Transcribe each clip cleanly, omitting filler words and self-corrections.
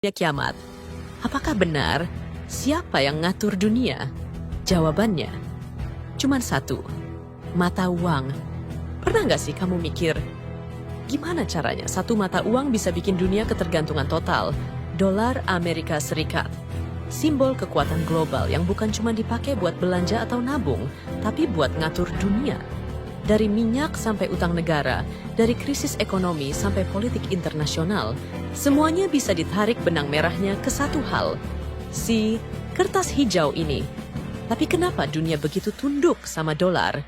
kiamat. Apakah benar? Siapa yang ngatur dunia? Jawabannya cuman satu, mata uang. Pernah nggak sih kamu mikir, gimana caranya satu mata uang bisa bikin dunia ketergantungan total? Dolar Amerika Serikat, simbol kekuatan global yang bukan cuma dipakai buat belanja atau nabung, tapi buat ngatur dunia. Dari minyak sampai utang negara, dari krisis ekonomi sampai politik internasional, semuanya bisa ditarik benang merahnya ke satu hal, si kertas hijau ini. Tapi kenapa dunia begitu tunduk sama dolar?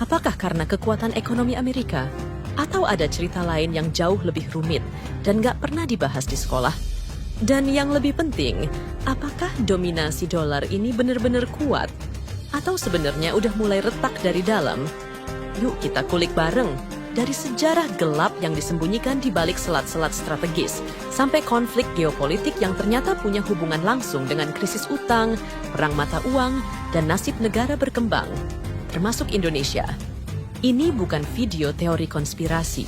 Apakah karena kekuatan ekonomi Amerika? Atau ada cerita lain yang jauh lebih rumit dan gak pernah dibahas di sekolah? Dan yang lebih penting, apakah dominasi dolar ini benar-benar kuat? Atau sebenarnya udah mulai retak dari dalam? Yuk kita kulik bareng, dari sejarah gelap yang disembunyikan di balik selat-selat strategis, sampai konflik geopolitik yang ternyata punya hubungan langsung dengan krisis utang, perang mata uang, dan nasib negara berkembang, termasuk Indonesia. Ini bukan video teori konspirasi.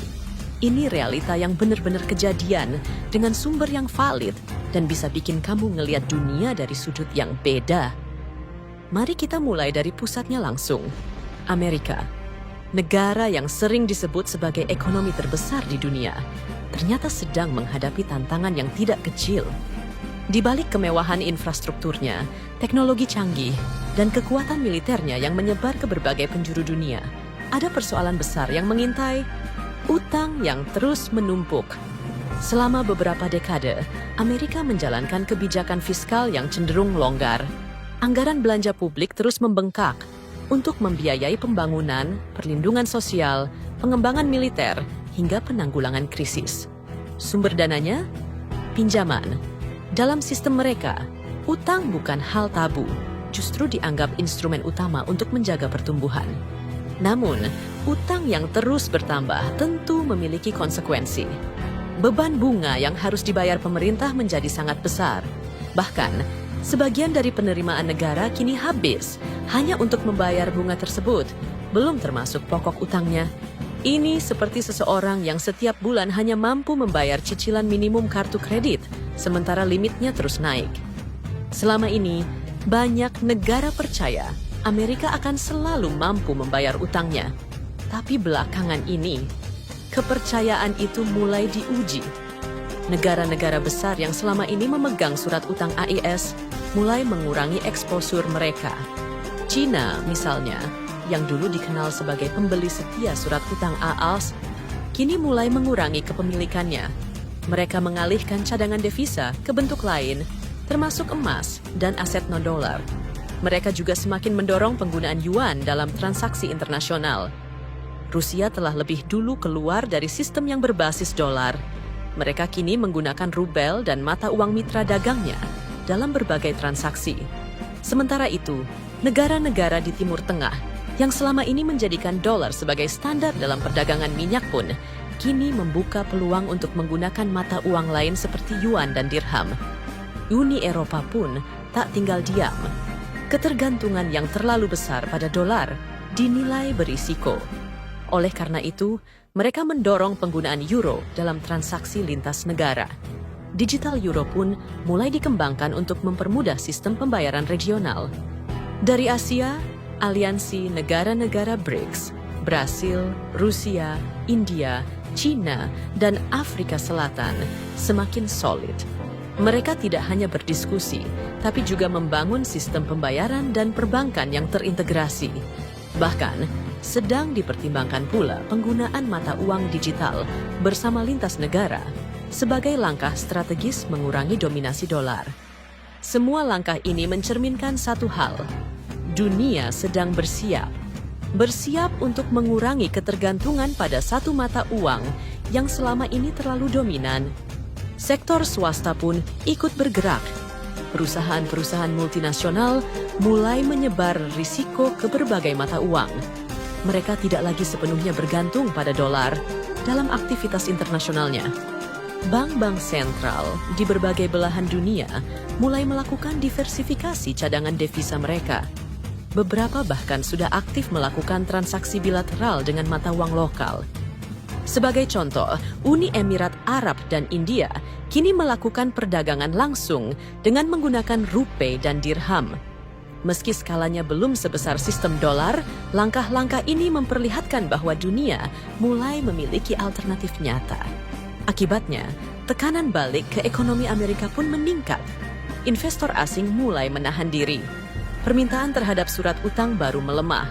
Ini realita yang benar-benar kejadian dengan sumber yang valid dan bisa bikin kamu ngelihat dunia dari sudut yang beda. Mari kita mulai dari pusatnya langsung, Amerika. Negara yang sering disebut sebagai ekonomi terbesar di dunia, ternyata sedang menghadapi tantangan yang tidak kecil. Di balik kemewahan infrastrukturnya, teknologi canggih, dan kekuatan militernya yang menyebar ke berbagai penjuru dunia, ada persoalan besar yang mengintai: utang yang terus menumpuk. Selama beberapa dekade, Amerika menjalankan kebijakan fiskal yang cenderung longgar. Anggaran belanja publik terus membengkak untuk membiayai pembangunan, perlindungan sosial, pengembangan militer, hingga penanggulangan krisis. Sumber dananya? Pinjaman. Dalam sistem mereka, utang bukan hal tabu, justru dianggap instrumen utama untuk menjaga pertumbuhan. Namun, utang yang terus bertambah tentu memiliki konsekuensi. Beban bunga yang harus dibayar pemerintah menjadi sangat besar. Bahkan, sebagian dari penerimaan negara kini habis hanya untuk membayar bunga tersebut, belum termasuk pokok utangnya. Ini seperti seseorang yang setiap bulan hanya mampu membayar cicilan minimum kartu kredit, sementara limitnya terus naik. Selama ini, banyak negara percaya Amerika akan selalu mampu membayar utangnya. Tapi belakangan ini, kepercayaan itu mulai diuji. Negara-negara besar yang selama ini memegang surat utang AIS mulai mengurangi eksposur mereka. Cina misalnya, yang dulu dikenal sebagai pembeli setia surat utang AAS, kini mulai mengurangi kepemilikannya. Mereka mengalihkan cadangan devisa ke bentuk lain, termasuk emas dan aset non-dolar. Mereka juga semakin mendorong penggunaan yuan dalam transaksi internasional. Rusia telah lebih dulu keluar dari sistem yang berbasis dolar. Mereka kini menggunakan rubel dan mata uang mitra dagangnya dalam berbagai transaksi. Sementara itu, negara-negara di Timur Tengah yang selama ini menjadikan dolar sebagai standar dalam perdagangan minyak pun kini membuka peluang untuk menggunakan mata uang lain seperti yuan dan dirham. Uni Eropa pun tak tinggal diam. Ketergantungan yang terlalu besar pada dolar dinilai berisiko. Oleh karena itu, mereka mendorong penggunaan euro dalam transaksi lintas negara. Digital euro pun mulai dikembangkan untuk mempermudah sistem pembayaran regional. Dari Asia, aliansi negara-negara BRICS, Brasil, Rusia, India, China, dan Afrika Selatan semakin solid. Mereka tidak hanya berdiskusi, tapi juga membangun sistem pembayaran dan perbankan yang terintegrasi. Bahkan, sedang dipertimbangkan pula penggunaan mata uang digital bersama lintas negara sebagai langkah strategis mengurangi dominasi dolar. Semua langkah ini mencerminkan satu hal: dunia sedang bersiap. Bersiap untuk mengurangi ketergantungan pada satu mata uang yang selama ini terlalu dominan. Sektor swasta pun ikut bergerak. Perusahaan-perusahaan multinasional mulai menyebar risiko ke berbagai mata uang. Mereka tidak lagi sepenuhnya bergantung pada dolar dalam aktivitas internasionalnya. Bank-bank sentral di berbagai belahan dunia mulai melakukan diversifikasi cadangan devisa mereka. Beberapa bahkan sudah aktif melakukan transaksi bilateral dengan mata uang lokal. Sebagai contoh, Uni Emirat Arab dan India kini melakukan perdagangan langsung dengan menggunakan rupiah dan dirham. Meski skalanya belum sebesar sistem dolar, langkah-langkah ini memperlihatkan bahwa dunia mulai memiliki alternatif nyata. Akibatnya, tekanan balik ke ekonomi Amerika pun meningkat. Investor asing mulai menahan diri. Permintaan terhadap surat utang baru melemah.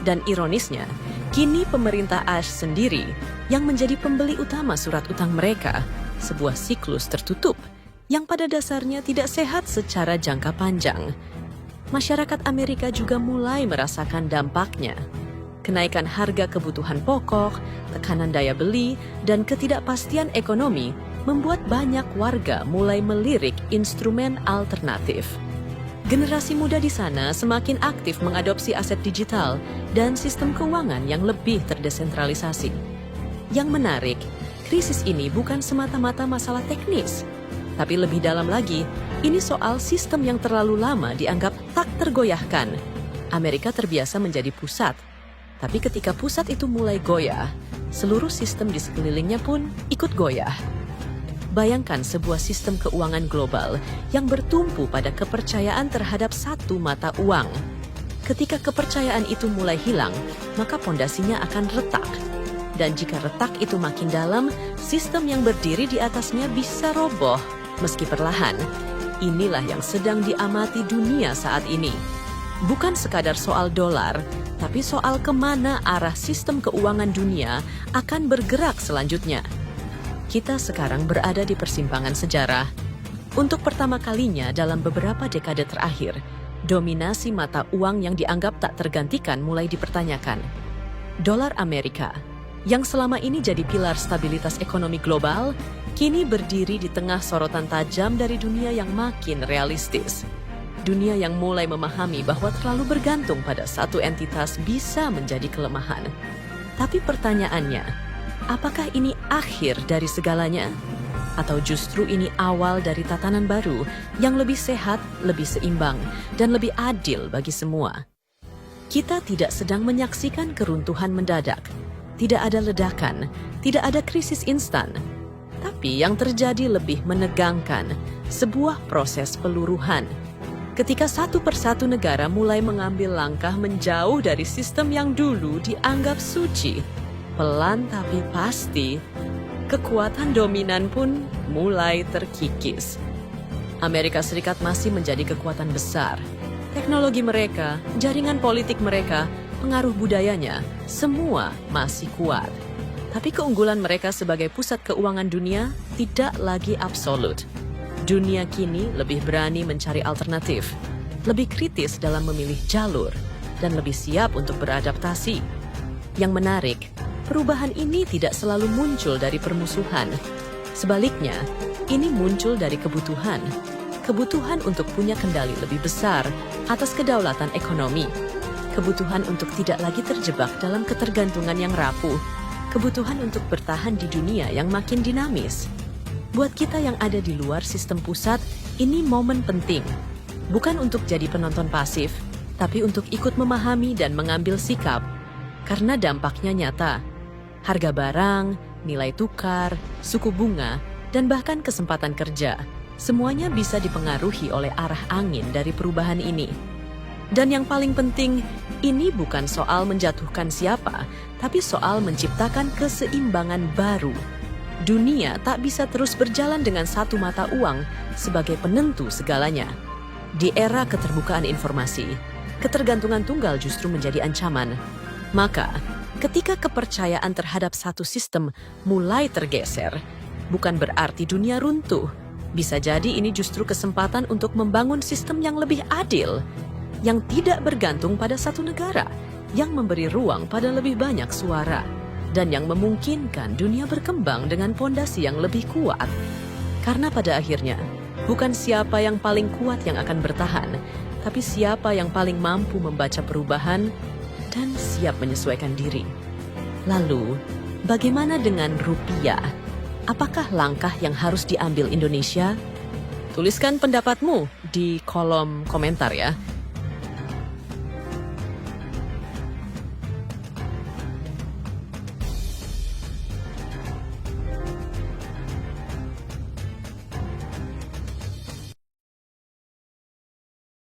Dan ironisnya, kini pemerintah AS sendiri yang menjadi pembeli utama surat utang mereka, sebuah siklus tertutup yang pada dasarnya tidak sehat secara jangka panjang. Masyarakat Amerika juga mulai merasakan dampaknya. Kenaikan harga kebutuhan pokok, tekanan daya beli, dan ketidakpastian ekonomi membuat banyak warga mulai melirik instrumen alternatif. Generasi muda di sana semakin aktif mengadopsi aset digital dan sistem keuangan yang lebih terdesentralisasi. Yang menarik, krisis ini bukan semata-mata masalah teknis, tapi lebih dalam lagi, ini soal sistem yang terlalu lama dianggap tak tergoyahkan. Amerika terbiasa menjadi pusat, tapi ketika pusat itu mulai goyah, seluruh sistem di sekelilingnya pun ikut goyah. Bayangkan sebuah sistem keuangan global yang bertumpu pada kepercayaan terhadap satu mata uang. Ketika kepercayaan itu mulai hilang, maka pondasinya akan retak. Dan jika retak itu makin dalam, sistem yang berdiri di atasnya bisa roboh, meski perlahan. Inilah yang sedang diamati dunia saat ini. Bukan sekadar soal dolar, tapi soal kemana arah sistem keuangan dunia akan bergerak selanjutnya. Kita sekarang berada di persimpangan sejarah. Untuk pertama kalinya dalam beberapa dekade terakhir, dominasi mata uang yang dianggap tak tergantikan mulai dipertanyakan. Dolar Amerika, yang selama ini jadi pilar stabilitas ekonomi global, kini berdiri di tengah sorotan tajam dari dunia yang makin realistis. Dunia yang mulai memahami bahwa terlalu bergantung pada satu entitas bisa menjadi kelemahan. Tapi pertanyaannya, apakah ini akhir dari segalanya? Atau justru ini awal dari tatanan baru yang lebih sehat, lebih seimbang, dan lebih adil bagi semua? Kita tidak sedang menyaksikan keruntuhan mendadak. Tidak ada ledakan, tidak ada krisis instan. Tapi yang terjadi lebih menegangkan, sebuah proses peluruhan. Ketika satu persatu negara mulai mengambil langkah menjauh dari sistem yang dulu dianggap suci, pelan tapi pasti, kekuatan dominan pun mulai terkikis. Amerika Serikat masih menjadi kekuatan besar. Teknologi mereka, jaringan politik mereka, pengaruh budayanya, semua masih kuat. Tapi keunggulan mereka sebagai pusat keuangan dunia tidak lagi absolut. Dunia kini lebih berani mencari alternatif, lebih kritis dalam memilih jalur, dan lebih siap untuk beradaptasi. Yang menarik, perubahan ini tidak selalu muncul dari permusuhan. Sebaliknya, ini muncul dari kebutuhan. Kebutuhan untuk punya kendali lebih besar atas kedaulatan ekonomi. Kebutuhan untuk tidak lagi terjebak dalam ketergantungan yang rapuh. Kebutuhan untuk bertahan di dunia yang makin dinamis. Buat kita yang ada di luar sistem pusat, ini momen penting. Bukan untuk jadi penonton pasif, tapi untuk ikut memahami dan mengambil sikap. Karena dampaknya nyata. Harga barang, nilai tukar, suku bunga, dan bahkan kesempatan kerja. Semuanya bisa dipengaruhi oleh arah angin dari perubahan ini. Dan yang paling penting, ini bukan soal menjatuhkan siapa, tapi soal menciptakan keseimbangan baru. Dunia tak bisa terus berjalan dengan satu mata uang sebagai penentu segalanya. Di era keterbukaan informasi, ketergantungan tunggal justru menjadi ancaman. Maka, ketika kepercayaan terhadap satu sistem mulai tergeser, bukan berarti dunia runtuh. Bisa jadi ini justru kesempatan untuk membangun sistem yang lebih adil, yang tidak bergantung pada satu negara, yang memberi ruang pada lebih banyak suara, dan yang memungkinkan dunia berkembang dengan pondasi yang lebih kuat. Karena pada akhirnya, bukan siapa yang paling kuat yang akan bertahan, tapi siapa yang paling mampu membaca perubahan dan siap menyesuaikan diri. Lalu, bagaimana dengan rupiah? Apakah langkah yang harus diambil Indonesia? Tuliskan pendapatmu di kolom komentar ya.